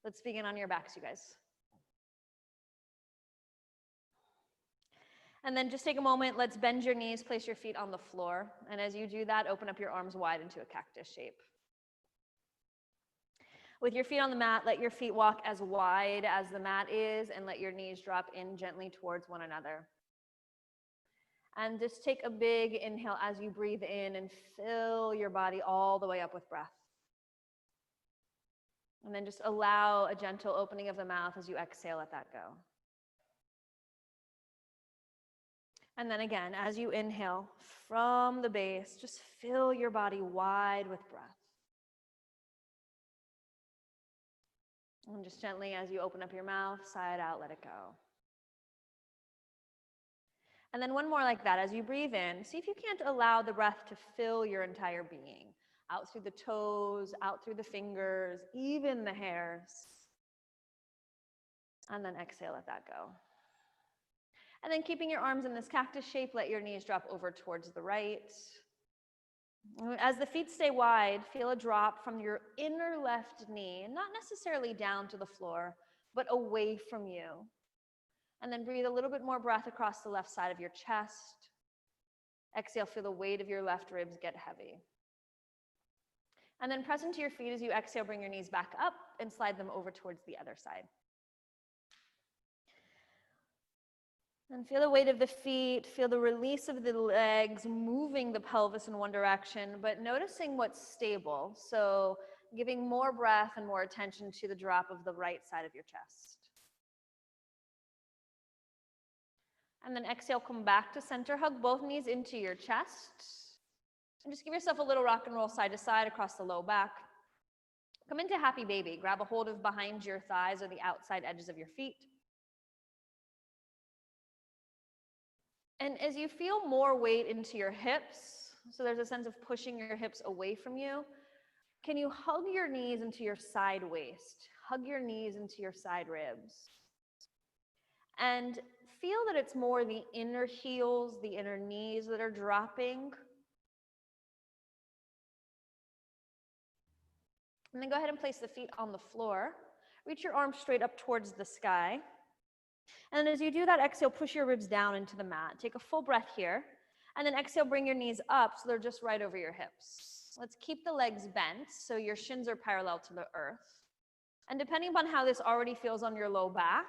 Let's begin on your backs, you guys. And then just take a moment, let's bend your knees, place your feet on the floor. And as you do that, open up your arms wide into a cactus shape. With your feet on the mat, let your feet walk as wide as the mat is and let your knees drop in gently towards one another. And just take a big inhale as you breathe in and fill your body all the way up with breath. And then just allow a gentle opening of the mouth as you exhale, let that go. And then again, as you inhale from the base, just fill your body wide with breath. And just gently, as you open up your mouth, sigh it out, let it go. And then one more like that. As you breathe in, see if you can't allow the breath to fill your entire being. Out through the toes, out through the fingers, even the hairs. And then exhale, let that go. And then keeping your arms in this cactus shape, let your knees drop over towards the right. As the feet stay wide, feel a drop from your inner left knee, not necessarily down to the floor, but away from you. And then breathe a little bit more breath across the left side of your chest. Exhale, feel the weight of your left ribs get heavy. And then press into your feet as you exhale, bring your knees back up and slide them over towards the other side. And feel the weight of the feet, feel the release of the legs, moving the pelvis in one direction, but noticing what's stable. So giving more breath and more attention to the drop of the right side of your chest. And then exhale, come back to center, hug both knees into your chest. And just give yourself a little rock and roll side to side across the low back. Come into happy baby. Grab a hold of behind your thighs or the outside edges of your feet. And as you feel more weight into your hips, so there's a sense of pushing your hips away from you, can you hug your knees into your side waist? Hug your knees into your side ribs. And feel that it's more the inner heels, the inner knees that are dropping. And then go ahead and place the feet on the floor. Reach your arms straight up towards the sky. And then as you do that, exhale, push your ribs down into the mat. Take a full breath here. And then exhale, bring your knees up so they're just right over your hips. Let's keep the legs bent so your shins are parallel to the earth. And depending upon how this already feels on your low back,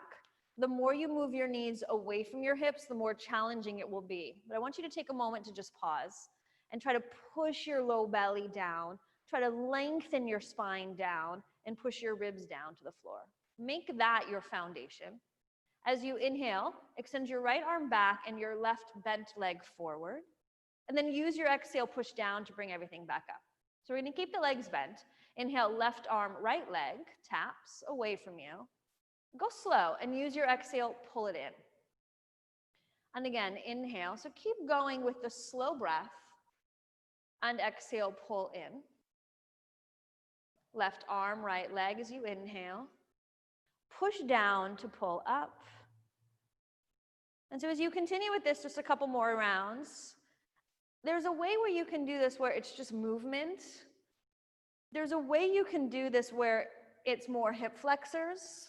the more you move your knees away from your hips, the more challenging it will be. But I want you to take a moment to just pause and try to push your low belly down. Try to lengthen your spine down and push your ribs down to the floor. Make that your foundation. As you inhale, extend your right arm back and your left bent leg forward. And then use your exhale, push down to bring everything back up. So we're going to keep the legs bent. Inhale, left arm, right leg taps away from you. Go slow and use your exhale, pull it in. And again, inhale. So keep going with the slow breath. And exhale, pull in. Left arm, right leg as you inhale. Push down to pull up. And so as you continue with this, just a couple more rounds, there's a way where you can do this where it's just movement. There's a way you can do this where it's more hip flexors.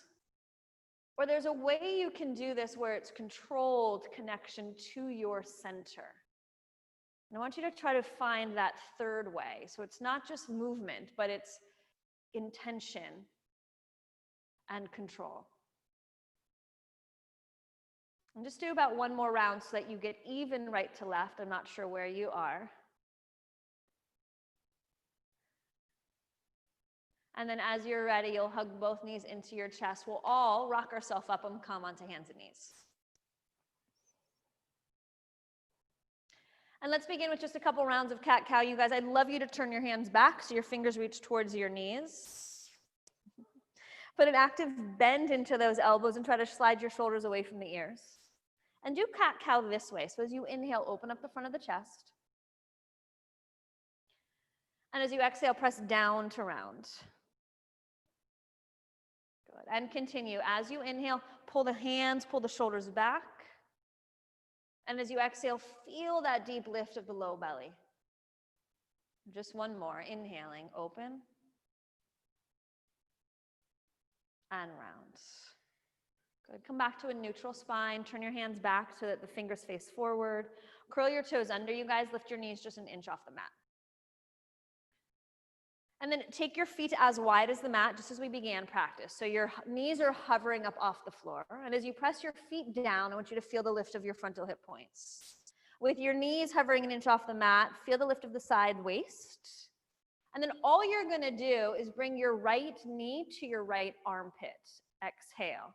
Or there's a way you can do this where it's controlled connection to your center. And I want you to try to find that third way. So it's not just movement, but it's intention and control. And just do about one more round so that you get even right to left. I'm not sure where you are. And then as you're ready, you'll hug both knees into your chest. We'll all rock ourselves up and come onto hands and knees. And let's begin with just a couple rounds of cat-cow. You guys, I'd love you to turn your hands back so your fingers reach towards your knees. Put an active bend into those elbows and try to slide your shoulders away from the ears. And do cat-cow this way. So as you inhale, open up the front of the chest. And as you exhale, press down to round. Good. And continue. As you inhale, pull the hands, pull the shoulders back. And as you exhale, feel that deep lift of the low belly. Just one more. Inhaling, open. and round. Good. Come back to a neutral spine. Turn your hands back so that the fingers face forward. Curl your toes under, you guys. Lift your knees just an inch off the mat. And then take your feet as wide as the mat, just as we began practice. So your knees are hovering up off the floor. And as you press your feet down, I want you to feel the lift of your frontal hip points. With your knees hovering an inch off the mat, feel the lift of the side waist. And then all you're going to do is bring your right knee to your right armpit. Exhale.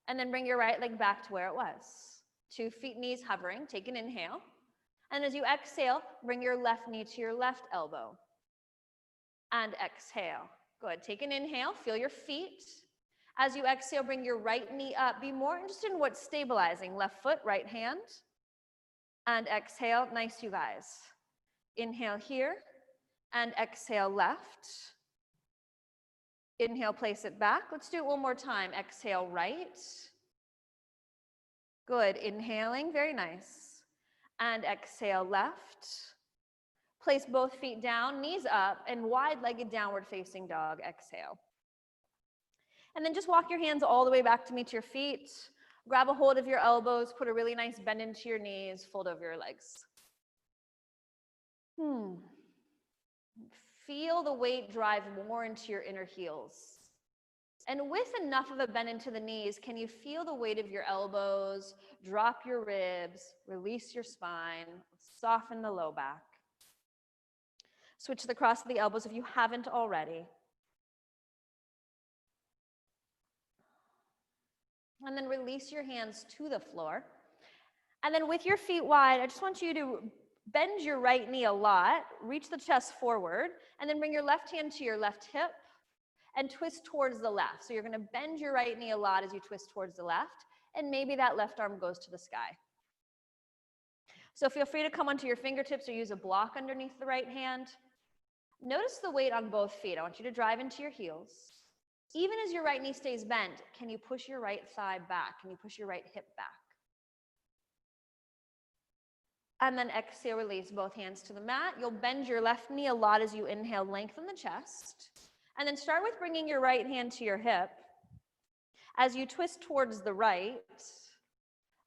And then bring your right leg back to where it was. 2 feet, knees hovering. Take an inhale. And as you exhale, bring your left knee to your left elbow. And exhale. Good. Take an inhale. Feel your feet. As you exhale, bring your right knee up. Be more interested in what's stabilizing. Left foot, right hand. And exhale. Nice, you guys. Inhale here. And exhale left. Inhale, place it back. Let's do it one more time. Exhale right. Good. Inhaling. Very nice. And exhale left. Place both feet down, knees up, and wide-legged downward facing dog. Exhale. And then just walk your hands all the way back to meet your feet. Grab a hold of your elbows. Put a really nice bend into your knees. Fold over your legs. Feel the weight drive more into your inner heels. And with enough of a bend into the knees, can you feel the weight of your elbows? Drop your ribs, release your spine, soften the low back. Switch to the cross of the elbows if you haven't already. And then release your hands to the floor. And then with your feet wide, I just want you to bend your right knee a lot, reach the chest forward, and then bring your left hand to your left hip and twist towards the left. So you're going to bend your right knee a lot as you twist towards the left, and maybe that left arm goes to the sky. So feel free to come onto your fingertips or use a block underneath the right hand. Notice the weight on both feet. I want you to drive into your heels. Even as your right knee stays bent, can you push your right thigh back? Can you push your right hip back? And then exhale, release both hands to the mat. You'll bend your left knee a lot as you inhale, lengthen the chest. And then start with bringing your right hand to your hip as you twist towards the right,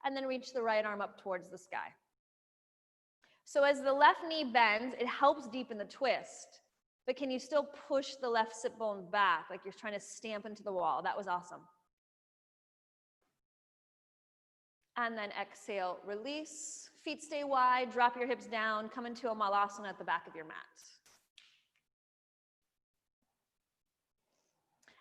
and then reach the right arm up towards the sky. So as the left knee bends, it helps deepen the twist, but can you still push the left sit bone back like you're trying to stamp into the wall? That was awesome. And then exhale, release. Feet stay wide, drop your hips down, come into a malasana at the back of your mat.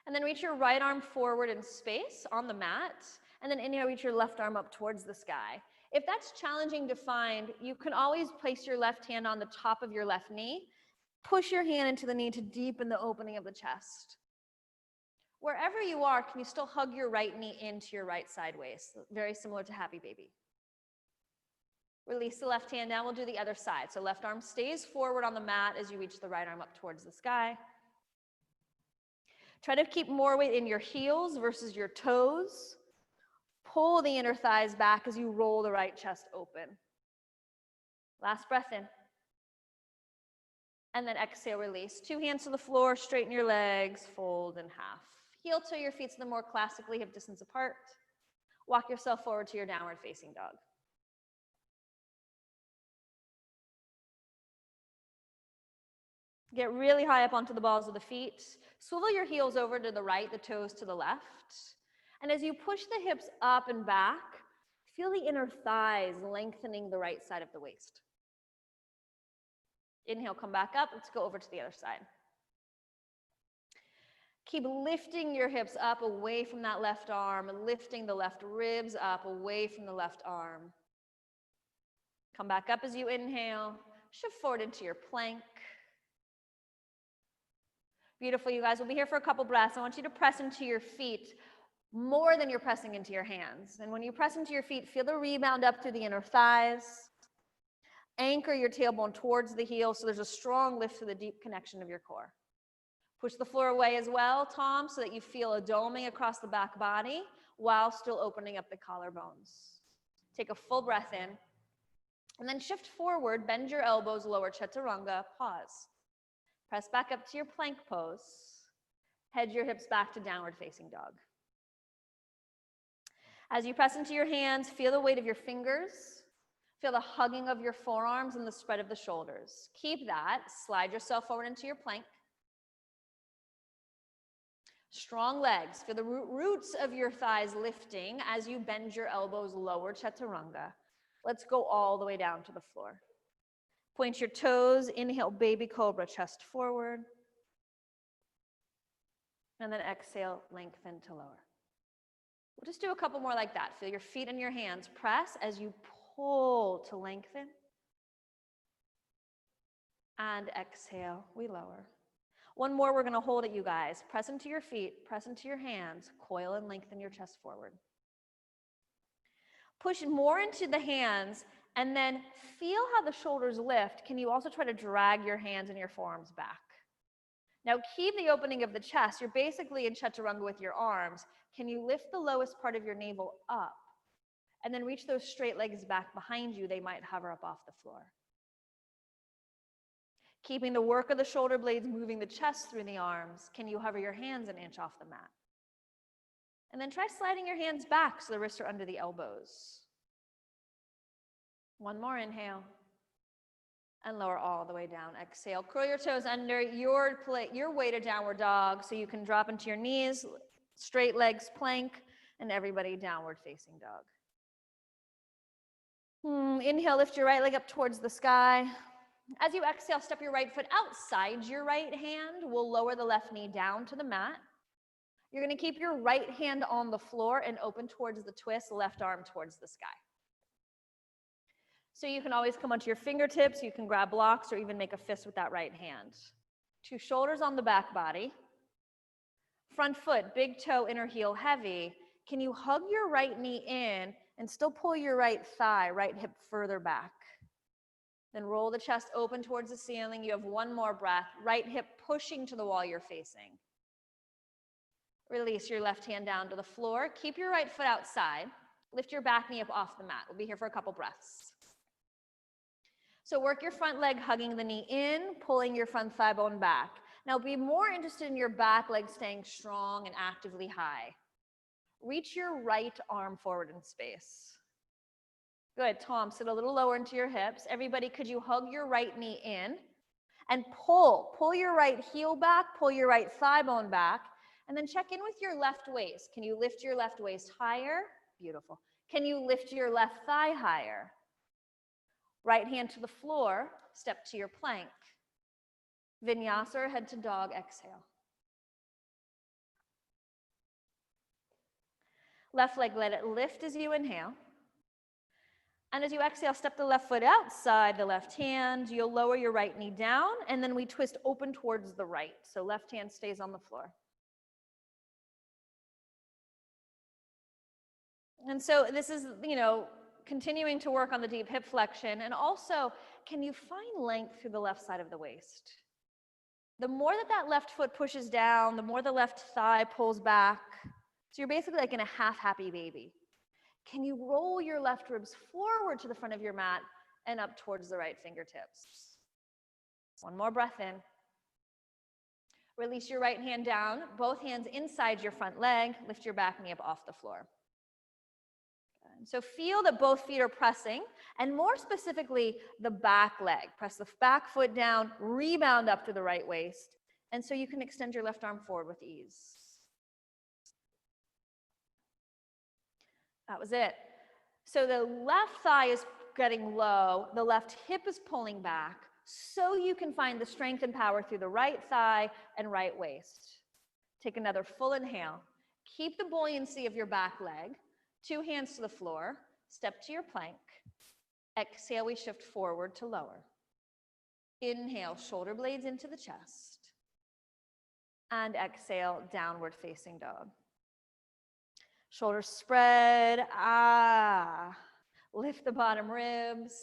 And then reach your right arm forward in space on the mat, and then inhale, reach your left arm up towards the sky. If that's challenging to find, you can always place your left hand on the top of your left knee, push your hand into the knee to deepen the opening of the chest. Wherever you are, can you still hug your right knee into your right side waist? Very similar to Happy Baby. Release the left hand down. We'll do the other side. So left arm stays forward on the mat as you reach the right arm up towards the sky. Try to keep more weight in your heels versus your toes. Pull the inner thighs back as you roll the right chest open. Last breath in. And then exhale, release. 2 hands to the floor, straighten your legs, fold in half. Heel toe your feet to the more classically hip distance apart. Walk yourself forward to your downward facing dog. Get really high up onto the balls of the feet. Swivel your heels over to the right, the toes to the left. And as you push the hips up and back, feel the inner thighs lengthening the right side of the waist. Inhale, come back up. Let's go over to the other side. Keep lifting your hips up away from that left arm, lifting the left ribs up away from the left arm. Come back up as you inhale. Shift forward into your plank. Beautiful, you guys. We'll be here for a couple breaths. I want you to press into your feet more than you're pressing into your hands. And when you press into your feet, feel the rebound up through the inner thighs. Anchor your tailbone towards the heel so there's a strong lift to the deep connection of your core. Push the floor away as well, Tom, so that you feel a doming across the back body while still opening up the collarbones. Take a full breath in. And then shift forward, bend your elbows, lower chaturanga, pause. Press back up to your plank pose. Head your hips back to downward facing dog. As you press into your hands, feel the weight of your fingers. Feel the hugging of your forearms and the spread of the shoulders. Keep that. Slide yourself forward into your plank. Strong legs. Feel the roots of your thighs lifting as you bend your elbows lower, chaturanga. Let's go all the way down to the floor. Point your toes. Inhale, baby cobra, chest forward. And then exhale, lengthen to lower. We'll just do a couple more like that. Feel your feet and your hands press as you pull to lengthen. And exhale, we lower. One more, we're gonna hold it, you guys. Press into your feet, press into your hands, coil and lengthen your chest forward. Push more into the hands, and then feel how the shoulders lift. Can you also try to drag your hands and your forearms back? Now keep the opening of the chest. You're basically in chaturanga with your arms. Can you lift the lowest part of your navel up? And then reach those straight legs back behind you. They might hover up off the floor. Keeping the work of the shoulder blades, moving the chest through the arms. Can you hover your hands an inch off the mat? And then try sliding your hands back so the wrists are under the elbows. One more inhale. And lower all the way down. Exhale. Curl your toes under your weighted downward dog so you can drop into your knees, straight legs, plank, and everybody downward facing dog. Inhale, lift your right leg up towards the sky. As you exhale, step your right foot outside your right hand. We'll lower the left knee down to the mat. You're going to keep your right hand on the floor and open towards the twist, left arm towards the sky. So you can always come onto your fingertips, you can grab blocks, or even make a fist with that right hand. 2 shoulders on the back body. Front foot, big toe, inner heel heavy. Can you hug your right knee in and still pull your right thigh, right hip further back? Then roll the chest open towards the ceiling. You have one more breath. Right hip pushing to the wall you're facing. Release your left hand down to the floor. Keep your right foot outside. Lift your back knee up off the mat. We'll be here for a couple breaths. So work your front leg hugging the knee in, pulling your front thigh bone back. Now be more interested in your back leg staying strong and actively high. Reach your right arm forward in space. Good, Tom, sit a little lower into your hips. Everybody, could you hug your right knee in and pull your right heel back, pull your right thigh bone back, and then check in with your left waist. Can you lift your left waist higher? Beautiful. Can you lift your left thigh higher? Right hand to the floor, step to your plank. Vinyasa or head to dog, exhale. Left leg, let it lift as you inhale. And as you exhale, step the left foot outside the left hand. You'll lower your right knee down, and then we twist open towards the right. So left hand stays on the floor. And so this is, continuing to work on the deep hip flexion. And also, can you find length through the left side of the waist? The more that left foot pushes down, the more the left thigh pulls back. So you're basically like in a half happy baby. Can you roll your left ribs forward to the front of your mat and up towards the right fingertips? One more breath in. Release your right hand down, both hands inside your front leg. Lift your back knee up off the floor. So feel that both feet are pressing, and more specifically, the back leg. Press the back foot down, rebound up to the right waist, and so you can extend your left arm forward with ease. That was it. So the left thigh is getting low, the left hip is pulling back, so you can find the strength and power through the right thigh and right waist. Take another full inhale. Keep the buoyancy of your back leg. 2 hands to the floor, step to your plank. Exhale, we shift forward to lower. Inhale, shoulder blades into the chest. And exhale, downward facing dog. Shoulders spread, lift the bottom ribs.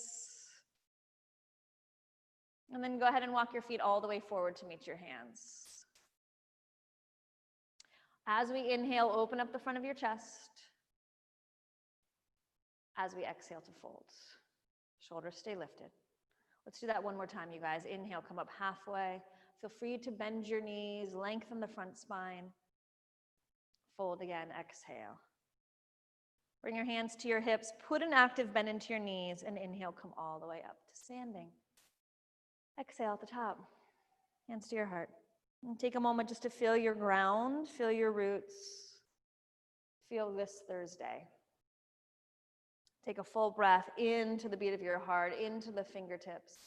And then go ahead and walk your feet all the way forward to meet your hands. As we inhale, open up the front of your chest. As we exhale to fold. Shoulders stay lifted. Let's do that one more time, you guys. Inhale, come up halfway. Feel free to bend your knees, lengthen the front spine. Fold again, exhale. Bring your hands to your hips, put an active bend into your knees, and inhale, come all the way up to standing. Exhale at the top, hands to your heart. And take a moment just to feel your ground, feel your roots, feel this Thursday. Take a full breath into the beat of your heart, into the fingertips.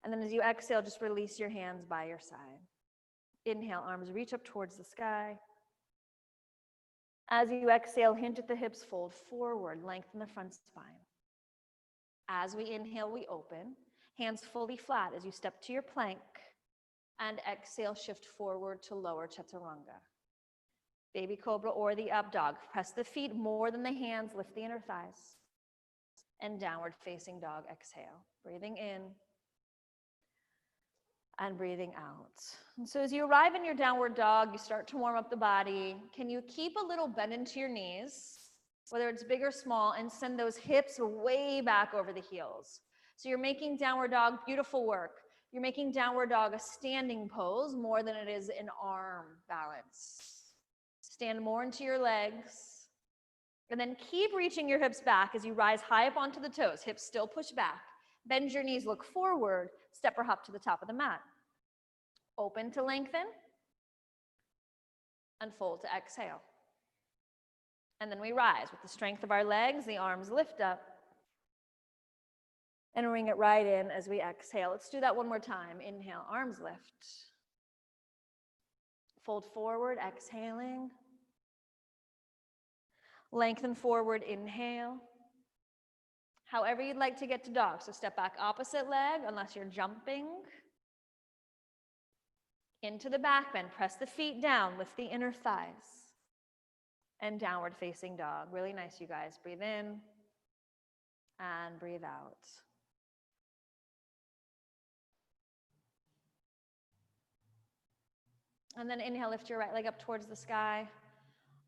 And then as you exhale, just release your hands by your side. Inhale, arms reach up towards the sky. As you exhale, hinge at the hips, fold forward, lengthen the front spine. As we inhale, we open, hands fully flat as you step to your plank, and exhale, shift forward to lower chaturanga. Baby cobra or the up dog. Press the feet more than the hands, lift the inner thighs. And downward facing dog, exhale. Breathing in and breathing out. And so as you arrive in your downward dog, you start to warm up the body. Can you keep a little bend into your knees, whether it's big or small, and send those hips way back over the heels? So you're making downward dog beautiful work. You're making downward dog a standing pose more than it is an arm balance. Stand more into your legs. And then keep reaching your hips back as you rise high up onto the toes. Hips still push back. Bend your knees, look forward, step or hop to the top of the mat. Open to lengthen, and fold to exhale. And then we rise with the strength of our legs, the arms lift up, and bring it right in as we exhale. Let's do that one more time. Inhale, arms lift. Fold forward, exhaling. Lengthen forward, inhale. However you'd like to get to dog. So step back opposite leg unless you're jumping. Into the back bend, press the feet down, lift the inner thighs. And downward facing dog. Really nice, you guys. Breathe in and breathe out. And then inhale, lift your right leg up towards the sky.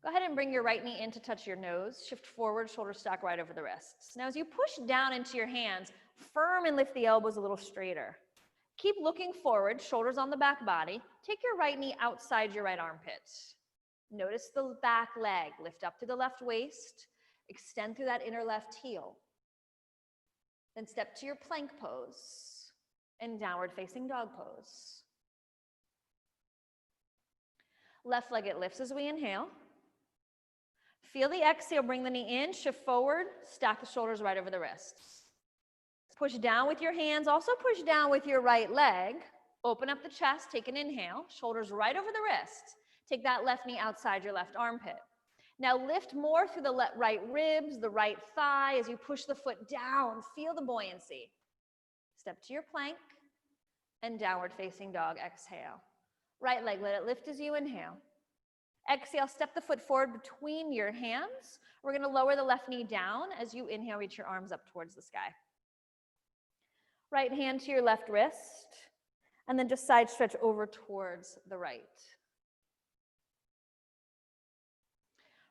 Go ahead and bring your right knee in to touch your nose. Shift forward, shoulders stack right over the wrists. Now as you push down into your hands, firm and lift the elbows a little straighter. Keep looking forward, shoulders on the back body. Take your right knee outside your right armpit. Notice the back leg. Lift up to the left waist. Extend through that inner left heel. Then step to your plank pose and downward facing dog pose. Left leg, it lifts as we inhale. Feel the exhale, bring the knee in, shift forward, stack the shoulders right over the wrists. Push down with your hands, also push down with your right leg. Open up the chest, take an inhale, shoulders right over the wrist. Take that left knee outside your left armpit. Now lift more through the right ribs, the right thigh as you push the foot down. Feel the buoyancy. Step to your plank and downward facing dog, exhale. Right leg, let it lift as you inhale. Exhale, step the foot forward between your hands. We're going to lower the left knee down as you inhale, reach your arms up towards the sky. Right hand to your left wrist, and then just side stretch over towards the right.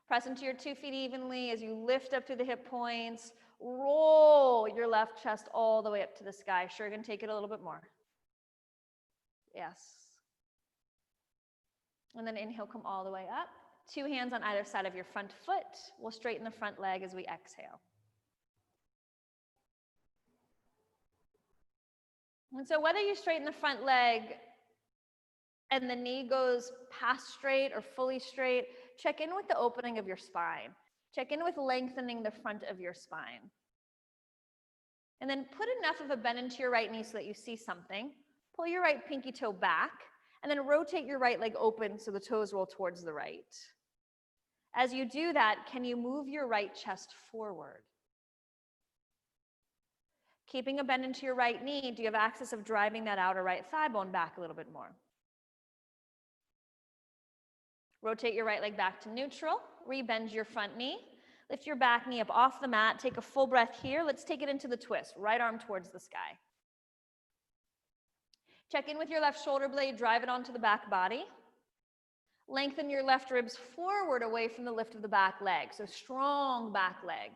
Press into your 2 feet evenly as you lift up through the hip points. Roll your left chest all the way up to the sky. Sure, you're going to take it a little bit more. Yes. And then inhale, come all the way up. 2 hands on either side of your front foot. We'll straighten the front leg as we exhale. And so whether you straighten the front leg and the knee goes past straight or fully straight, check in with the opening of your spine. Check in with lengthening the front of your spine. And then put enough of a bend into your right knee so that you see something. Pull your right pinky toe back. And then rotate your right leg open so the toes roll towards the right. As you do that, can you move your right chest forward? Keeping a bend into your right knee, do you have access of driving that outer right thigh bone back a little bit more? Rotate your right leg back to neutral. Rebend your front knee. Lift your back knee up off the mat. Take a full breath here. Let's take it into the twist. Right arm towards the sky. Check in with your left shoulder blade, drive it onto the back body. Lengthen your left ribs forward away from the lift of the back leg. So strong back leg.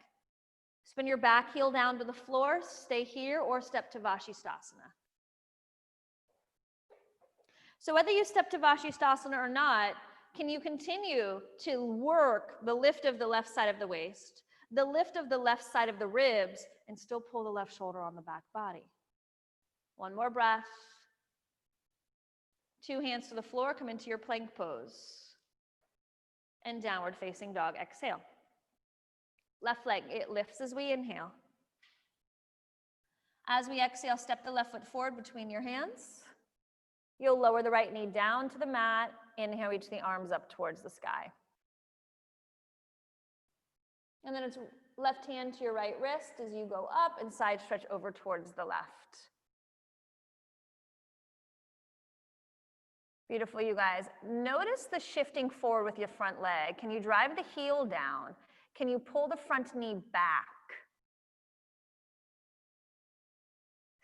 Spin your back heel down to the floor, stay here or step to Vashisthasana. So whether you step to Vashisthasana or not, can you continue to work the lift of the left side of the waist, the lift of the left side of the ribs, and still pull the left shoulder on the back body? One more breath. 2 hands to the floor, come into your plank pose. And downward facing dog, exhale. Left leg, it lifts as we inhale. As we exhale, step the left foot forward between your hands. You'll lower the right knee down to the mat. Inhale, reach the arms up towards the sky. And then it's left hand to your right wrist as you go up and side stretch over towards the left. Beautiful, you guys. Notice the shifting forward with your front leg. Can you drive the heel down? Can you pull the front knee back?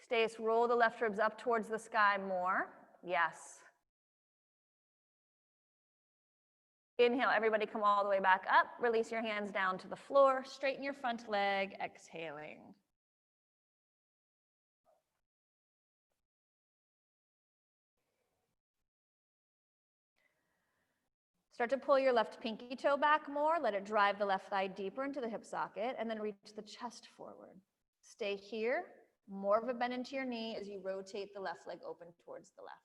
Stay, roll the left ribs up towards the sky more. Yes. Inhale, everybody come all the way back up. Release your hands down to the floor. Straighten your front leg, exhaling. Start to pull your left pinky toe back more. Let it drive the left thigh deeper into the hip socket, and then reach the chest forward. Stay here. More of a bend into your knee as you rotate the left leg open towards the left.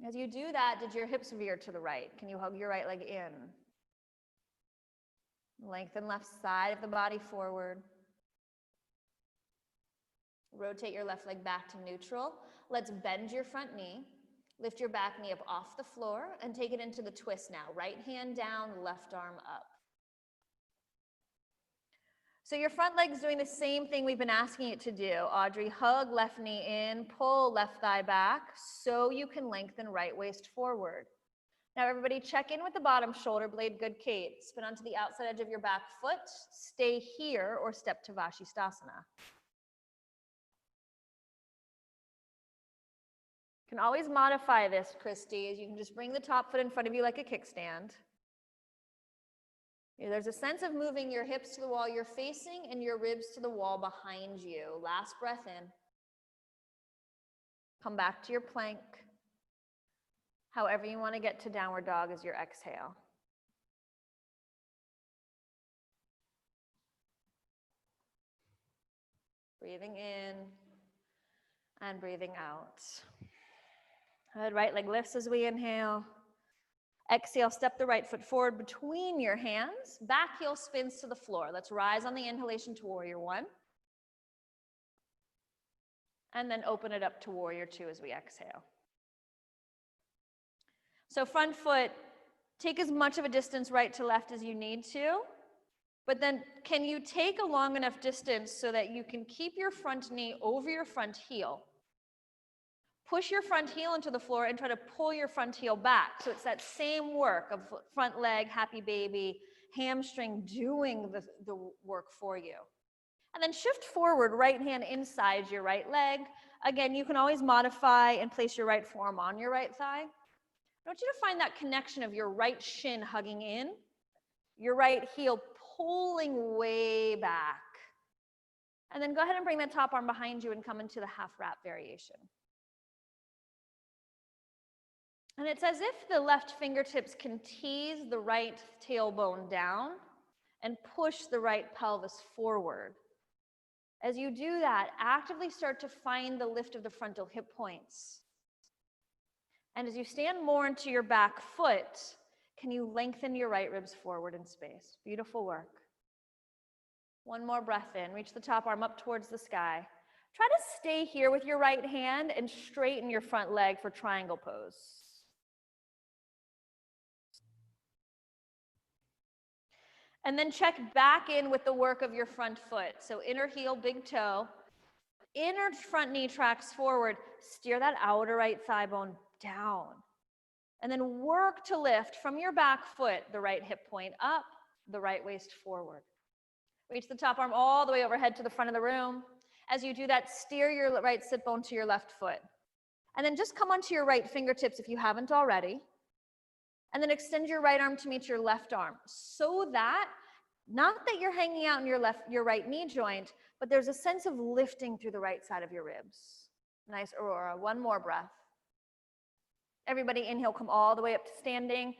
As you do that, did your hips veer to the right? Can you hug your right leg in? Lengthen left side of the body forward. Rotate your left leg back to neutral. Let's bend your front knee. Lift your back knee up off the floor and take it into the twist now. Right hand down, left arm up. So your front leg's doing the same thing we've been asking it to do. Audrey, hug left knee in, pull left thigh back so you can lengthen right waist forward. Now everybody check in with the bottom shoulder blade. Good, Kate. Spin onto the outside edge of your back foot. Stay here or step to Vashisthasana. You can always modify this, Christy, as you can just bring the top foot in front of you like a kickstand. There's a sense of moving your hips to the wall you're facing and your ribs to the wall behind you. Last breath in. Come back to your plank. However you want to get to downward dog as your exhale. Breathing in and breathing out. Good, right leg lifts as we inhale. Exhale, step the right foot forward between your hands. Back heel spins to the floor. Let's rise on the inhalation to warrior one. And then open it up to warrior two as we exhale. So front foot, take as much of a distance right to left as you need to. But then can you take a long enough distance so that you can keep your front knee over your front heel? Push your front heel into the floor and try to pull your front heel back. So it's that same work of front leg, happy baby, hamstring doing the work for you. And then shift forward, right hand inside your right leg. Again, you can always modify and place your right forearm on your right thigh. I want you to find that connection of your right shin hugging in, your right heel pulling way back. And then go ahead and bring that top arm behind you and come into the half wrap variation. And it's as if the left fingertips can tease the right tailbone down and push the right pelvis forward. As you do that, actively start to find the lift of the frontal hip points. And as you stand more into your back foot, can you lengthen your right ribs forward in space? Beautiful work. One more breath in. Reach the top arm up towards the sky. Try to stay here with your right hand and straighten your front leg for triangle pose. And then check back in with the work of your front foot. So inner heel, big toe. Inner front knee tracks forward. Steer that outer right thigh bone down. And then work to lift from your back foot, the right hip point up, the right waist forward. Reach the top arm all the way overhead to the front of the room. As you do that, steer your right sit bone to your left foot. And then just come onto your right fingertips if you haven't already. And then extend your right arm to meet your left arm so that, not that you're hanging out in your right knee joint, but there's a sense of lifting through the right side of your ribs. Nice, Aurora. One more breath. Everybody inhale, come all the way up to standing.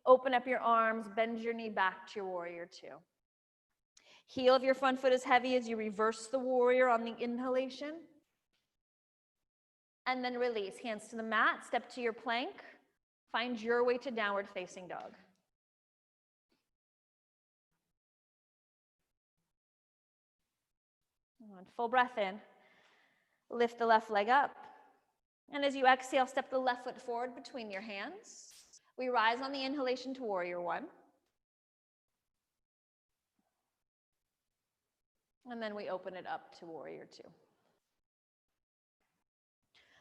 Open up your arms, bend your knee back to your warrior two. Heel of your front foot is heavy as you reverse the warrior on the inhalation. And then release. Hands to the mat, step to your plank. Find your way to downward facing dog. Full breath in. Lift the left leg up. And as you exhale, step the left foot forward between your hands. We rise on the inhalation to warrior one. And then we open it up to warrior two.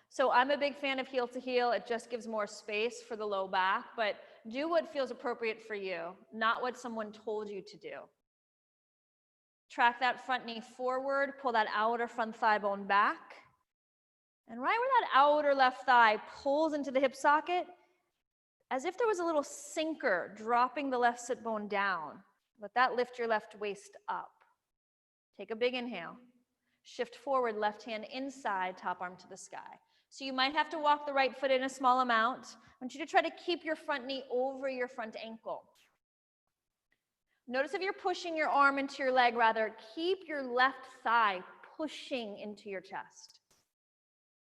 So I'm a big fan of heel to heel. It just gives more space for the low back, but do what feels appropriate for you, not what someone told you to do. Track that front knee forward, pull that outer front thigh bone back. And right where that outer left thigh pulls into the hip socket, as if there was a little sinker dropping the left sit bone down. Let that lift your left waist up. Take a big inhale. Shift forward, left hand inside, top arm to the sky. So you might have to walk the right foot in a small amount. I want you to try to keep your front knee over your front ankle. Notice if you're pushing your arm into your leg, rather, keep your left thigh pushing into your chest.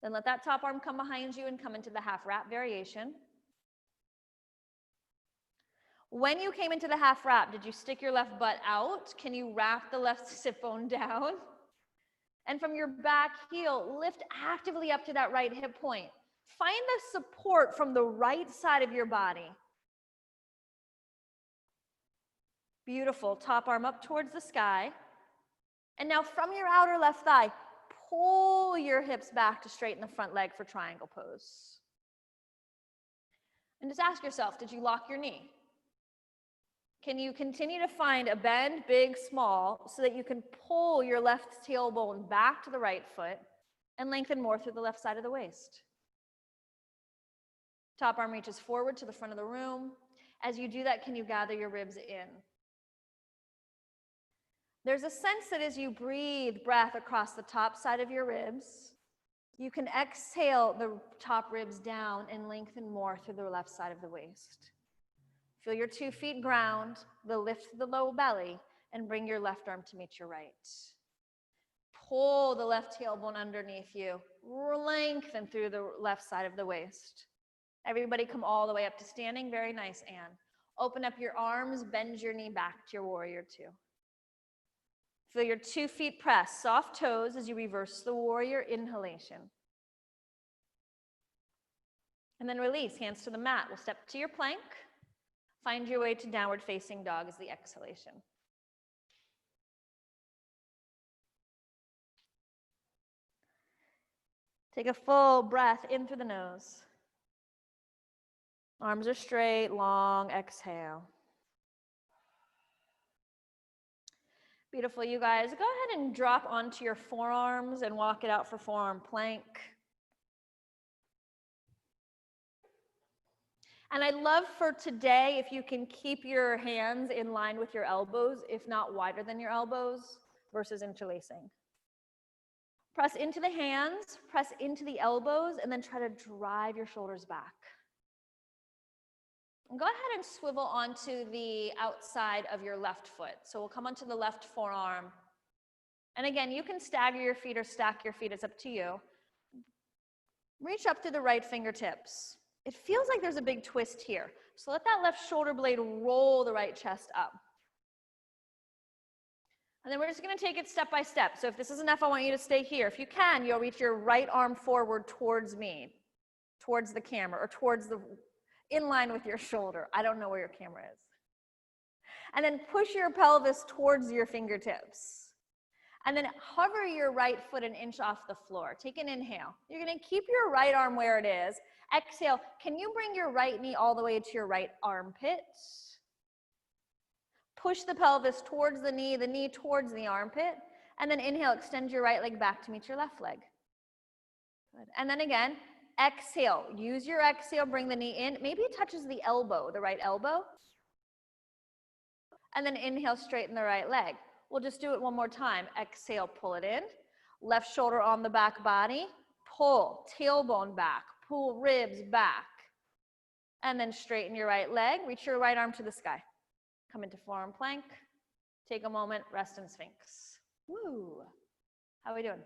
Then let that top arm come behind you and come into the half wrap variation. When you came into the half wrap, did you stick your left butt out? Can you wrap the left sit bone down? And from your back heel, lift actively up to that right hip point. Find the support from the right side of your body. Beautiful. Top arm up towards the sky. And now from your outer left thigh, pull your hips back to straighten the front leg for triangle pose. And just ask yourself, did you lock your knee? Can you continue to find a bend, big, small, so that you can pull your left tailbone back to the right foot and lengthen more through the left side of the waist? Top arm reaches forward to the front of the room. As you do that, can you gather your ribs in? There's a sense that as you breathe breath across the top side of your ribs, you can exhale the top ribs down and lengthen more through the left side of the waist. Feel your 2 feet ground, the lift of the low belly, and bring your left arm to meet your right. Pull the left tailbone underneath you, lengthen through the left side of the waist. Everybody come all the way up to standing. Very nice, Anne. Open up your arms, bend your knee back to your warrior two. Feel your 2 feet press, soft toes as you reverse the warrior inhalation. And then release, hands to the mat. We'll step to your plank. Find your way to downward facing dog as the exhalation. Take a full breath in through the nose. Arms are straight, long exhale. Beautiful, you guys. Go ahead and drop onto your forearms and walk it out for forearm plank. And I'd love for today, if you can keep your hands in line with your elbows, if not wider than your elbows, versus interlacing. Press into the hands, press into the elbows, and then try to drive your shoulders back. And go ahead and swivel onto the outside of your left foot. So we'll come onto the left forearm. And again, you can stagger your feet or stack your feet, it's up to you. Reach up to the right fingertips. It feels like there's a big twist here. So let that left shoulder blade roll the right chest up. And then we're just going to take it step by step. So if this is enough, I want you to stay here. If you can, you'll reach your right arm forward towards me, towards the camera, or towards the, in line with your shoulder. I don't know where your camera is. And then push your pelvis towards your fingertips. And then hover your right foot an inch off the floor. Take an inhale. You're going to keep your right arm where it is. Exhale. Can you bring your right knee all the way to your right armpit? Push the pelvis towards the knee towards the armpit. And then inhale, extend your right leg back to meet your left leg. Good. And then again, exhale. Use your exhale, bring the knee in. Maybe it touches the elbow, the right elbow. And then inhale, straighten the right leg. We'll just do it one more time. Exhale, pull it in. Left shoulder on the back body. Pull, tailbone back, pull ribs back. And then straighten your right leg, reach your right arm to the sky. Come into forearm plank. Take a moment, rest in Sphinx. Woo. How are we doing?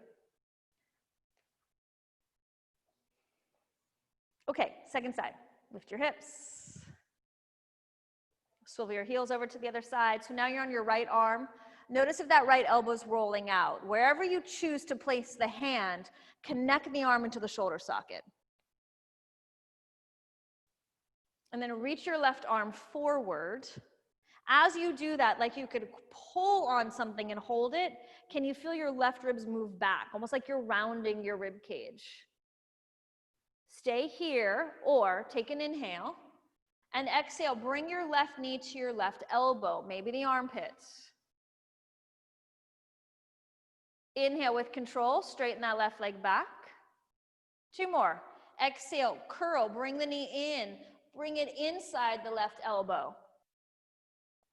Okay, second side. Lift your hips. Swivel your heels over to the other side. So now you're on your right arm. Notice if that right elbow is rolling out. Wherever you choose to place the hand, connect the arm into the shoulder socket. And then reach your left arm forward. As you do that, like you could pull on something and hold it, can you feel your left ribs move back? Almost like you're rounding your rib cage. Stay here, or take an inhale, and exhale, bring your left knee to your left elbow, maybe the armpits. Inhale with control, straighten that left leg back. 2 more. Exhale, curl, bring the knee in, bring it inside the left elbow.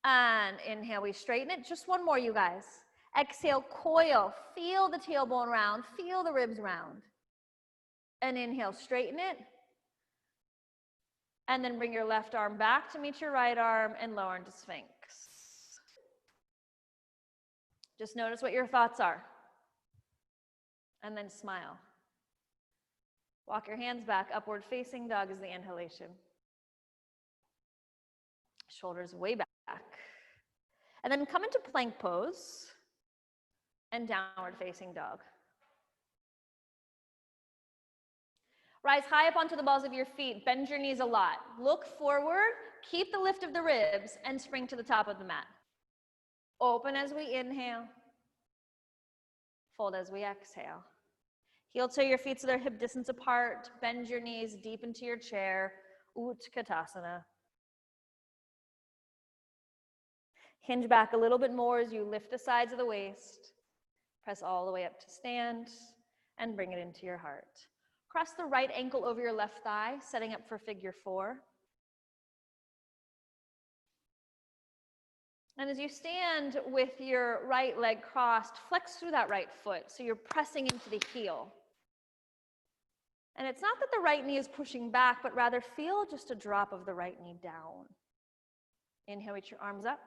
And inhale, we straighten it. Just 1 more, you guys. Exhale, coil, feel the tailbone round, feel the ribs round. And inhale, straighten it. And then bring your left arm back to meet your right arm and lower into Sphinx. Just notice what your thoughts are. And then smile. Walk your hands back. Upward facing dog is the inhalation. Shoulders way back. And then come into plank pose and downward facing dog. Rise high up onto the balls of your feet. Bend your knees a lot. Look forward. Keep the lift of the ribs and spring to the top of the mat. Open as we inhale. Fold as we exhale. Heel toe your feet so they're hip distance apart. Bend your knees deep into your chair. Utkatasana. Hinge back a little bit more as you lift the sides of the waist. Press all the way up to stand and bring it into your heart. Cross the right ankle over your left thigh, setting up for figure 4. And as you stand with your right leg crossed, flex through that right foot, so you're pressing into the heel. And it's not that the right knee is pushing back, but rather feel just a drop of the right knee down. Inhale, reach your arms up.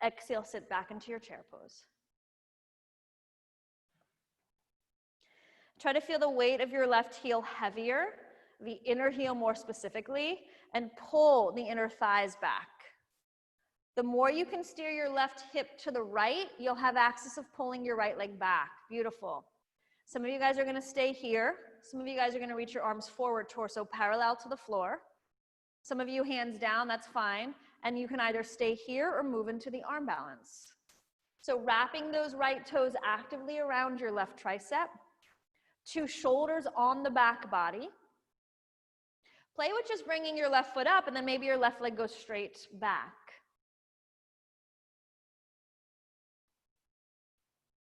Exhale, sit back into your chair pose. Try to feel the weight of your left heel heavier, the inner heel more specifically, and pull the inner thighs back. The more you can steer your left hip to the right, you'll have access of pulling your right leg back. Beautiful. Some of you guys are going to stay here. Some of you guys are going to reach your arms forward, torso parallel to the floor. Some of you hands down, that's fine. And you can either stay here or move into the arm balance. So wrapping those right toes actively around your left tricep. 2 shoulders on the back body. Play with just bringing your left foot up, and then maybe your left leg goes straight back.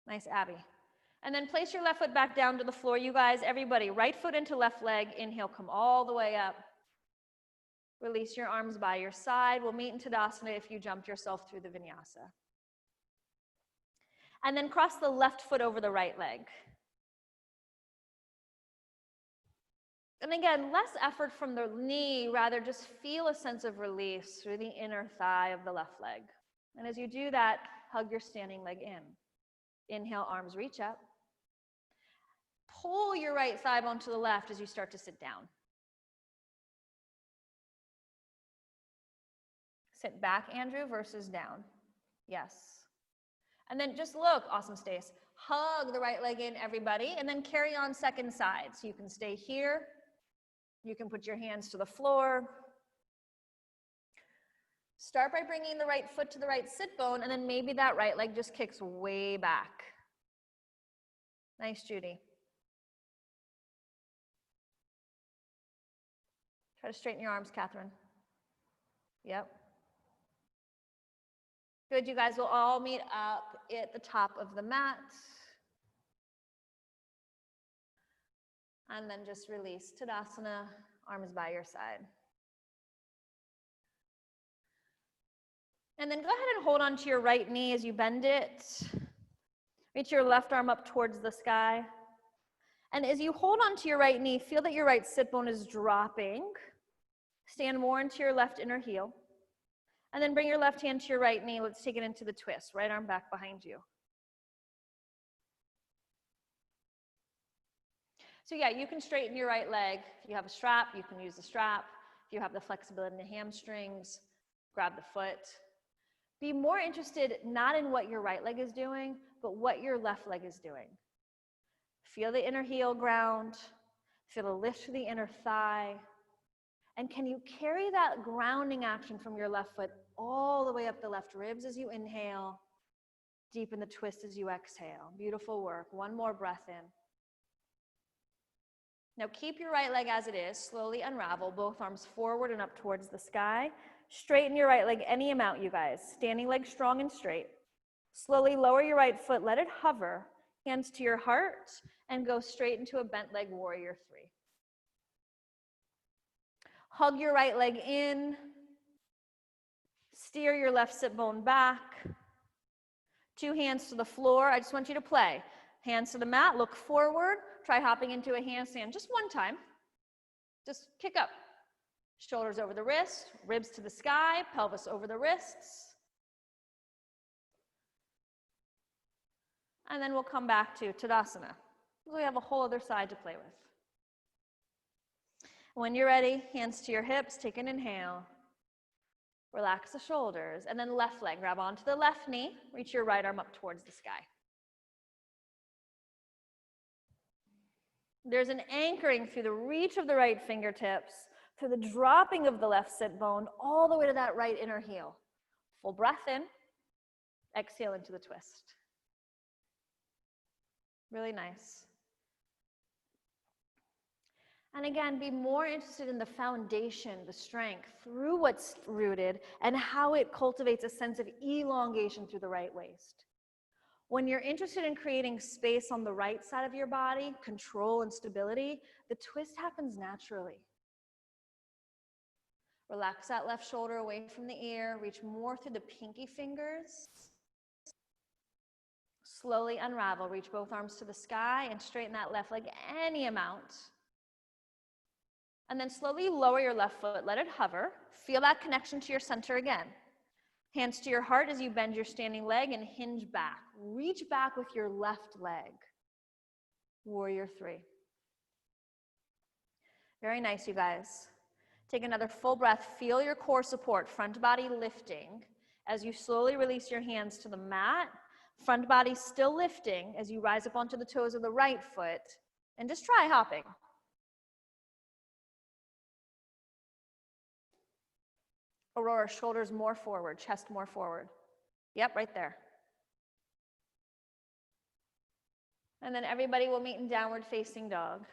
Nice, Abby. And then place your left foot back down to the floor, you guys. Everybody, right foot into left leg. Inhale, come all the way up. Release your arms by your side. We'll meet in Tadasana if you jumped yourself through the vinyasa. And then cross the left foot over the right leg. And again, less effort from the knee, rather just feel a sense of release through the inner thigh of the left leg. And as you do that, hug your standing leg in. Inhale, arms reach up. Pull your right thigh bone to the left as you start to sit down. Sit back, Andrew, versus down. Yes. And then just look, awesome, Stace. Hug the right leg in, everybody, and then carry on second side. So you can stay here. You can put your hands to the floor. Start by bringing the right foot to the right sit bone, and then maybe that right leg just kicks way back. Nice, Judy. Try to straighten your arms, Catherine. Yep. Good, you guys will all meet up at the top of the mat. And then just release Tadasana, arms by your side. And then go ahead and hold on to your right knee as you bend it. Reach your left arm up towards the sky. And as you hold onto your right knee, feel that your right sit bone is dropping. Stand more into your left inner heel. And then bring your left hand to your right knee. Let's take it into the twist. Right arm back behind you. So yeah, you can straighten your right leg. If you have a strap, you can use the strap. If you have the flexibility in the hamstrings, grab the foot. Be more interested not in what your right leg is doing, but what your left leg is doing. Feel the inner heel ground. Feel the lift through the inner thigh. And can you carry that grounding action from your left foot all the way up the left ribs as you inhale, deepen the twist as you exhale. Beautiful work. One more breath in. Now keep your right leg as it is. Slowly unravel, both arms forward and up towards the sky. Straighten your right leg any amount, you guys. Standing leg strong and straight. Slowly lower your right foot, let it hover. Hands to your heart, and go straight into a bent leg warrior 3. Hug your right leg in. Steer your left sit bone back. 2 hands to the floor. I just want you to play. Hands to the mat, look forward. Try hopping into a handstand just one time. Just kick up. Shoulders over the wrist, ribs to the sky, pelvis over the wrists. And then we'll come back to Tadasana. We have a whole other side to play with. When you're ready, hands to your hips, take an inhale. Relax the shoulders, and then left leg. Grab onto the left knee, reach your right arm up towards the sky. There's an anchoring through the reach of the right fingertips, through the dropping of the left sit bone, all the way to that right inner heel. Full breath in, exhale into the twist. Really nice. And again, be more interested in the foundation, the strength, through what's rooted, and how it cultivates a sense of elongation through the right waist. When you're interested in creating space on the right side of your body, control and stability, the twist happens naturally. Relax that left shoulder away from the ear, reach more through the pinky fingers. Slowly unravel, reach both arms to the sky and straighten that left leg any amount. And then slowly lower your left foot, let it hover. Feel that connection to your center again. Hands to your heart as you bend your standing leg and hinge back. Reach back with your left leg. Warrior 3. Very nice, you guys. Take another full breath. Feel your core support, front body lifting as you slowly release your hands to the mat. Front body still lifting as you rise up onto the toes of the right foot. And just try hopping. Aurora, shoulders more forward, chest more forward. Yep, right there. And then everybody will meet in downward facing dog.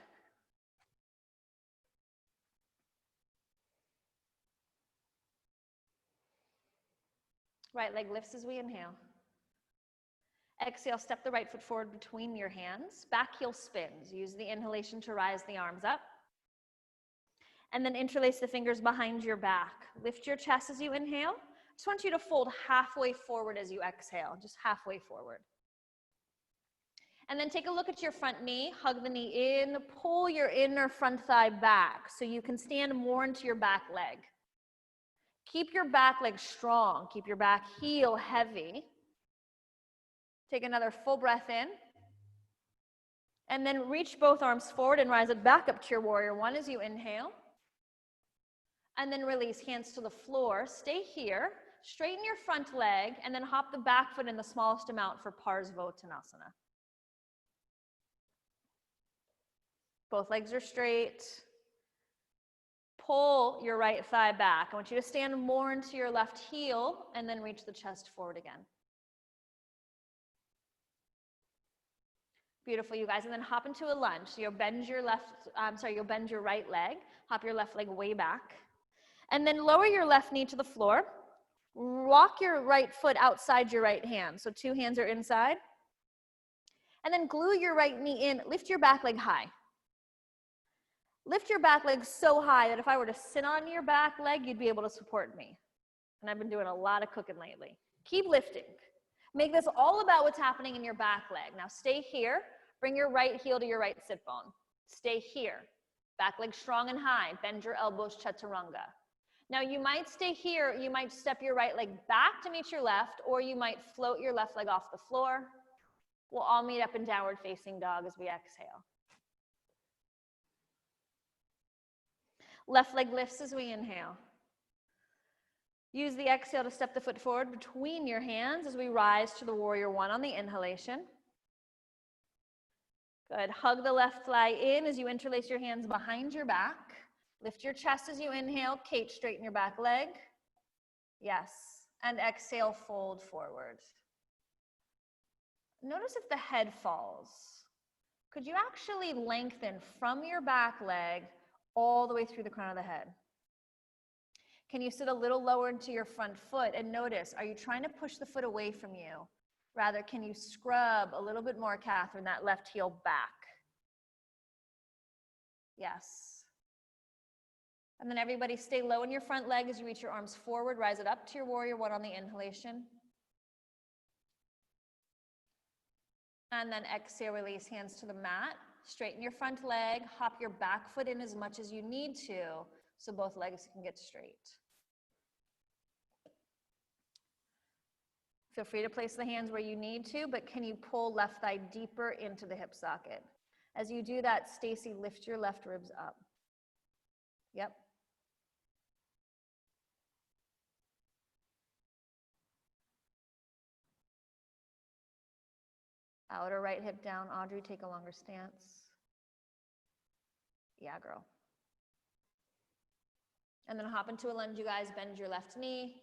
Right leg lifts as we inhale. Exhale, step the right foot forward between your hands. Back heel spins. Use the inhalation to rise the arms up. And then interlace the fingers behind your back. Lift your chest as you inhale. Just want you to fold halfway forward as you exhale, just halfway forward. And then take a look at your front knee. Hug the knee in. Pull your inner front thigh back so you can stand more into your back leg. Keep your back leg strong. Keep your back heel heavy. Take another full breath in. And then reach both arms forward and rise it back up to your warrior 1 as you inhale. And then release, hands to the floor. Stay here. Straighten your front leg and then hop the back foot in the smallest amount for Parsvottanasana. Both legs are straight. Pull your right thigh back. I want you to stand more into your left heel and then reach the chest forward again. Beautiful, you guys. And then hop into a lunge. So you'll bend your you'll bend your right leg. Hop your left leg way back. And then lower your left knee to the floor. Walk your right foot outside your right hand. So 2 hands are inside. And then glue your right knee in. Lift your back leg high. Lift your back leg so high that if I were to sit on your back leg, you'd be able to support me. And I've been doing a lot of cooking lately. Keep lifting. Make this all about what's happening in your back leg. Now stay here. Bring your right heel to your right sit bone. Stay here. Back leg strong and high. Bend your elbows, chaturanga. Now you might stay here, you might step your right leg back to meet your left, or you might float your left leg off the floor. We'll all meet up in downward facing dog as we exhale. Left leg lifts as we inhale. Use the exhale to step the foot forward between your hands as we rise to the warrior one on the inhalation. Good. Hug the left thigh in as you interlace your hands behind your back. Lift your chest as you inhale. Kate, straighten your back leg. Yes. And exhale, fold forward. Notice if the head falls. Could you actually lengthen from your back leg all the way through the crown of the head? Can you sit a little lower into your front foot and notice, are you trying to push the foot away from you? Rather, can you scrub a little bit more, Catherine, that left heel back? Yes. And then everybody stay low in your front leg as you reach your arms forward. Rise it up to your warrior one on the inhalation. And then exhale, release hands to the mat. Straighten your front leg. Hop your back foot in as much as you need to so both legs can get straight. Feel free to place the hands where you need to, but can you pull left thigh deeper into the hip socket? As you do that, Stacy, lift your left ribs up. Yep. Outer right hip down. Audrey, take a longer stance. Yeah, girl. And then hop into a lunge, you guys. Bend your left knee.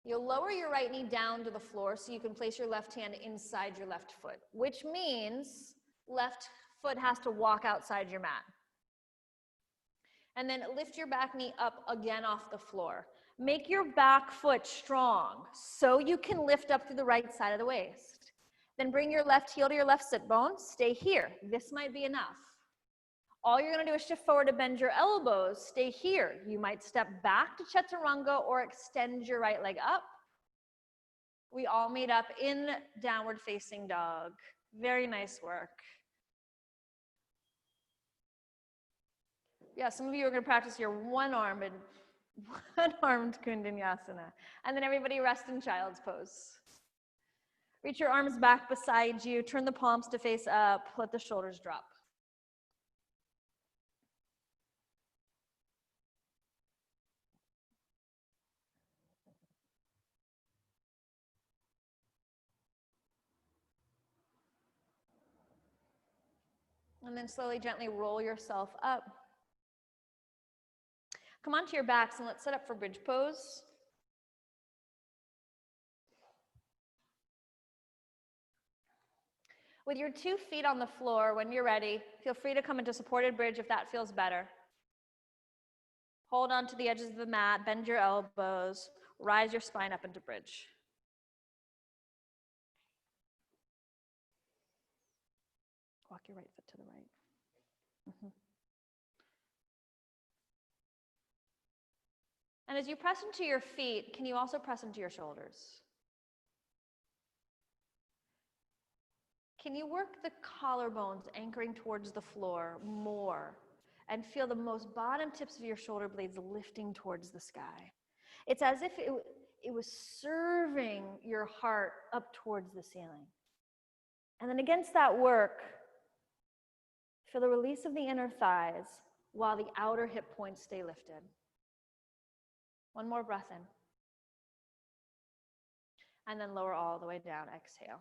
You'll lower your right knee down to the floor so you can place your left hand inside your left foot, which means left foot has to walk outside your mat. And then lift your back knee up again off the floor. Make your back foot strong so you can lift up through the right side of the waist. Then bring your left heel to your left sit bone. Stay here. This might be enough. All you're going to do is shift forward to bend your elbows. Stay here. You might step back to chaturanga or extend your right leg up. We all meet up in downward facing dog. Very nice work. Yeah, some of you are going to practice your one-armed Kundinyasana. And then everybody rest in child's pose. Reach your arms back beside you. Turn the palms to face up. Let the shoulders drop. And then slowly, gently roll yourself up. Come onto your backs and let's set up for bridge pose. With your 2 feet on the floor, when you're ready, feel free to come into supported bridge if that feels better. Hold on to the edges of the mat, bend your elbows, rise your spine up into bridge. Walk your right foot to the right. And as you press into your feet, can you also press into your shoulders? Can you work the collarbones anchoring towards the floor more and feel the most bottom tips of your shoulder blades lifting towards the sky? It's as if it was serving your heart up towards the ceiling. And then against that work, feel the release of the inner thighs while the outer hip points stay lifted. One more breath in. And then lower all the way down, exhale.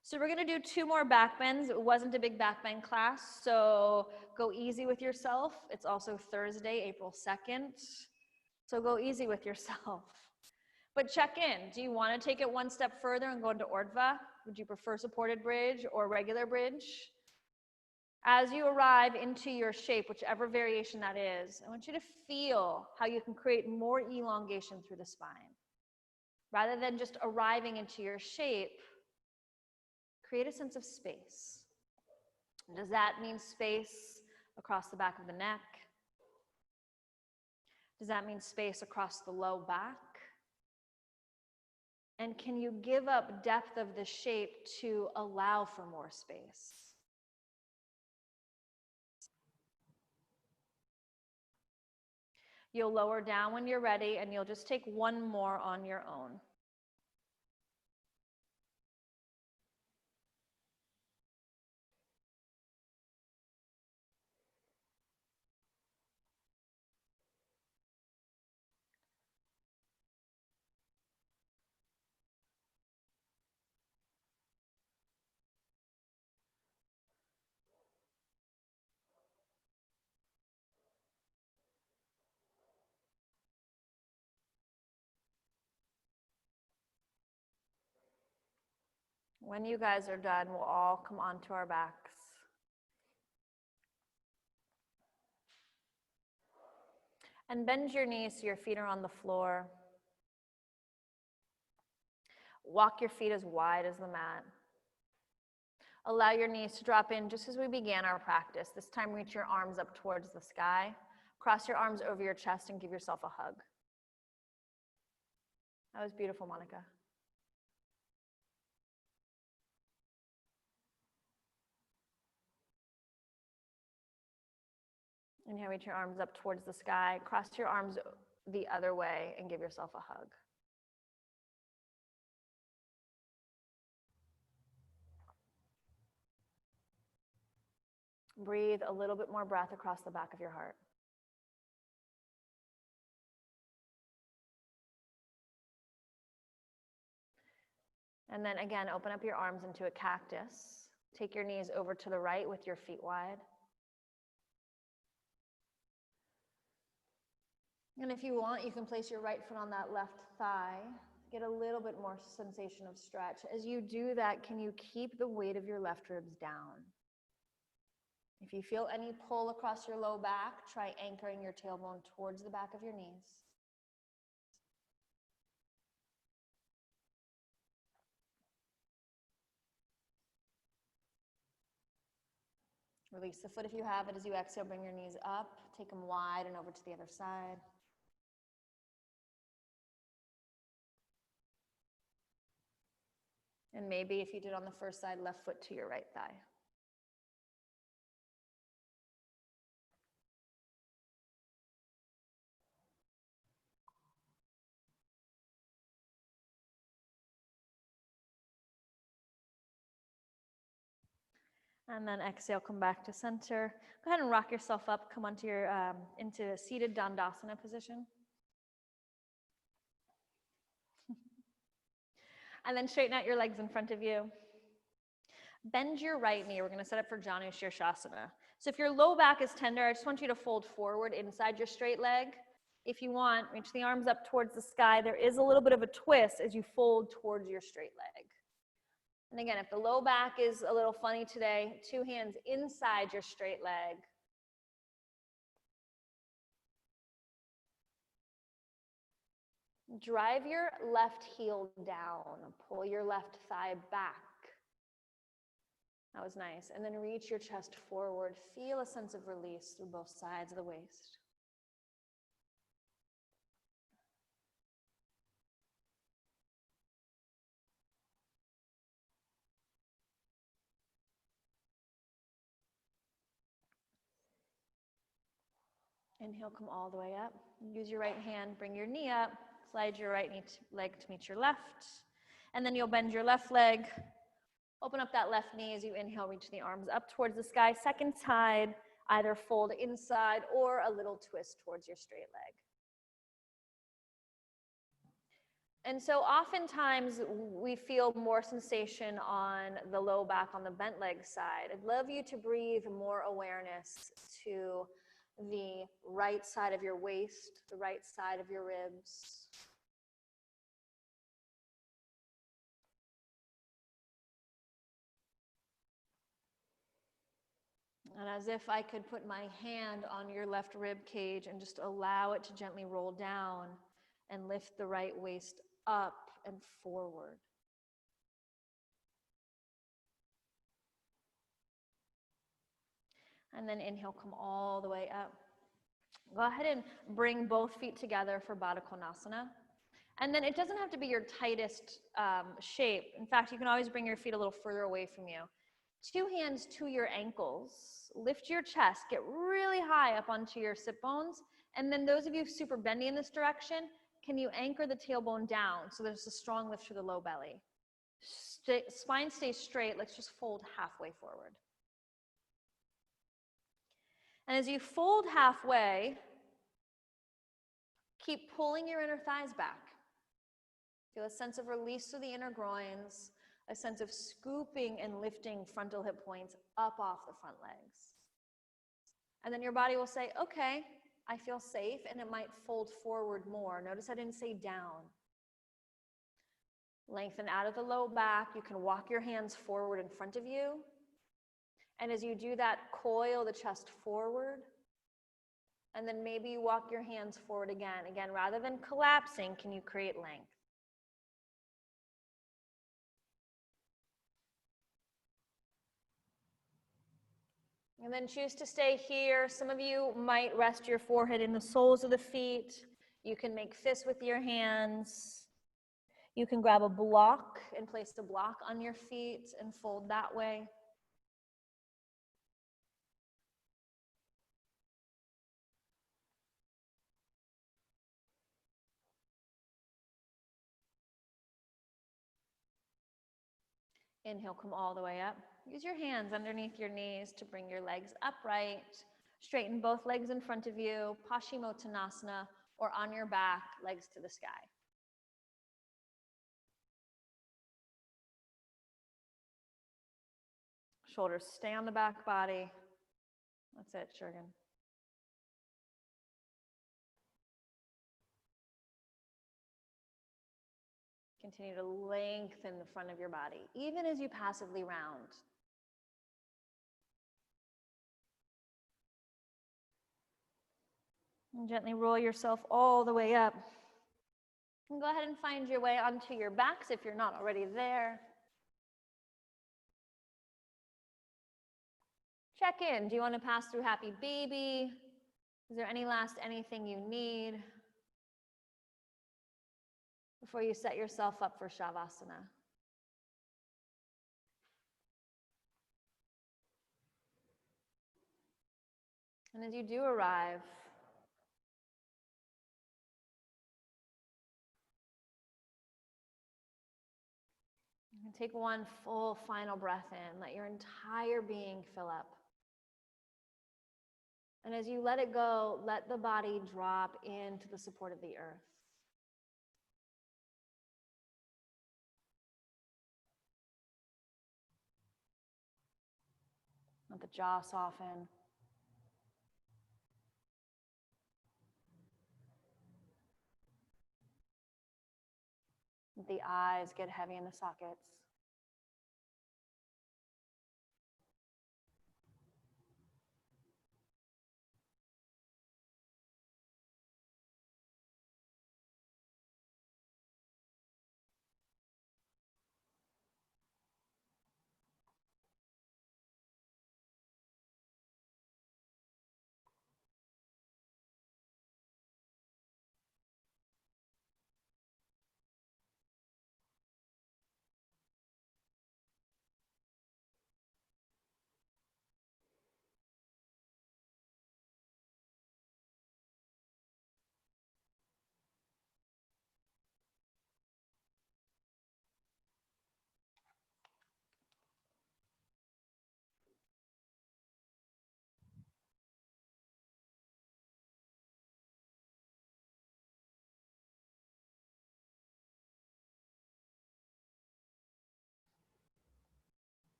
So we're gonna do 2 more back bends. It wasn't a big back bend class, so go easy with yourself. It's also Thursday, April 2nd, so go easy with yourself. But check in. Do you wanna take it 1 step further and go into Urdhva? Would you prefer supported bridge or regular bridge? As you arrive into your shape, whichever variation that is, I want you to feel how you can create more elongation through the spine. Rather than just arriving into your shape, create a sense of space. Does that mean space across the back of the neck? Does that mean space across the low back? And can you give up depth of the shape to allow for more space? You'll lower down when you're ready, and you'll just take one more on your own. When you guys are done, we'll all come onto our backs. And bend your knees so your feet are on the floor. Walk your feet as wide as the mat. Allow your knees to drop in just as we began our practice. This time, reach your arms up towards the sky. Cross your arms over your chest and give yourself a hug. That was beautiful, Monica. Inhale, reach your arms up towards the sky. Cross your arms the other way and give yourself a hug. Breathe a little bit more breath across the back of your heart. And then again, open up your arms into a cactus. Take your knees over to the right with your feet wide. And if you want, you can place your right foot on that left thigh. Get a little bit more sensation of stretch. As you do that, can you keep the weight of your left ribs down? If you feel any pull across your low back, try anchoring your tailbone towards the back of your knees. Release the foot if you have it. As you exhale, bring your knees up. Take them wide and over to the other side. And maybe if you did on the first side, left foot to your right thigh. And then exhale, come back to center. Go ahead and rock yourself up. Come onto your into a seated Dandasana position. And then straighten out your legs in front of you. Bend your right knee. We're going to set up for Janu Shirshasana. So if your low back is tender, I just want you to fold forward inside your straight leg. If you want, reach the arms up towards the sky. There is a little bit of a twist as you fold towards your straight leg. And again, if the low back is a little funny today, two hands inside your straight leg. Drive your left heel down. Pull your left thigh back. That was nice. And then reach your chest forward. Feel a sense of release through both sides of the waist. Inhale, come all the way up. Use your right hand, bring your knee up. Slide your right leg to meet your left. And then you'll bend your left leg. Open up that left knee as you inhale, reach the arms up towards the sky. Second side, either fold inside or a little twist towards your straight leg. And so oftentimes we feel more sensation on the low back on the bent leg side. I'd love you to breathe more awareness to the right side of your waist, the right side of your ribs. And as if I could put my hand on your left rib cage and just allow it to gently roll down and lift the right waist up and forward. And then inhale, come all the way up. Go ahead and bring both feet together for Baddha Konasana. And then it doesn't have to be your tightest shape. In fact, you can always bring your feet a little further away from you. Two hands to your ankles. Lift your chest. Get really high up onto your sit bones And then those of you super bendy in this direction, can you anchor the tailbone down so there's a strong lift through the low belly? Spine stays straight. Let's just fold halfway forward. And as you fold halfway, keep pulling your inner thighs back. Feel a sense of release through the inner groins, a sense of scooping and lifting frontal hip points up off the front legs. And then your body will say, okay, I feel safe, and it might fold forward more. Notice I didn't say down. Lengthen out of the low back. You can walk your hands forward in front of you. And as you do that, coil the chest forward. And then maybe you walk your hands forward again. Again, rather than collapsing, can you create length? And then choose to stay here. Some of you might rest your forehead in the soles of the feet. You can make fists with your hands. You can grab a block and place the block on your feet and fold that way. Inhale, come all the way up. Use your hands underneath your knees to bring your legs upright. Straighten both legs in front of you, Paschimottanasana, or on your back, legs to the sky. Shoulders stay on the back body. That's it, Shurgan. Continue to lengthen the front of your body, even as you passively round. And gently roll yourself all the way up. And go ahead and find your way onto your backs if you're not already there. Check in. Do you want to pass through happy baby? Is there anything you need before you set yourself up for Shavasana? And as you do arrive, take one full final breath in. Let your entire being fill up. And as you let it go, let the body drop into the support of the earth. Let the jaw soften. Let the eyes get heavy in the sockets.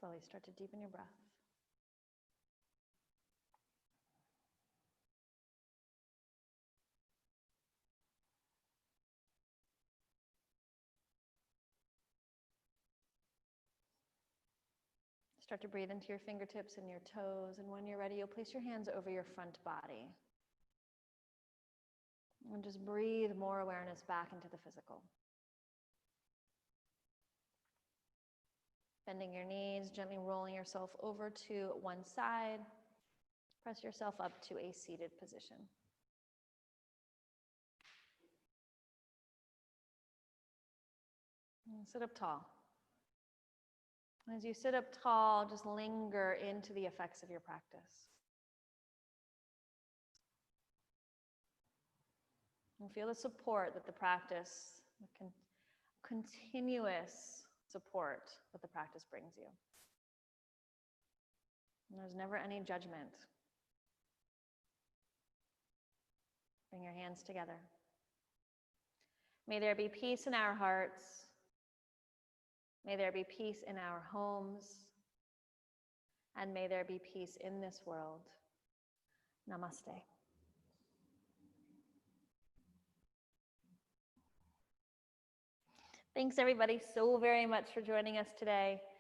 Slowly start to deepen your breath. Start to breathe into your fingertips and your toes, and when you're ready, you'll place your hands over your front body. And just breathe more awareness back into the physical. Bending your knees, gently rolling yourself over to one side. Press yourself up to a seated position. And sit up tall. As you sit up tall, just linger into the effects of your practice. And feel the support that the practice, the continuous support that the practice brings you. And there's never any judgment. Bring your hands together. May there be peace in our hearts. May there be peace in our homes. And may there be peace in this world. Namaste. Thanks everybody so very much for joining us today.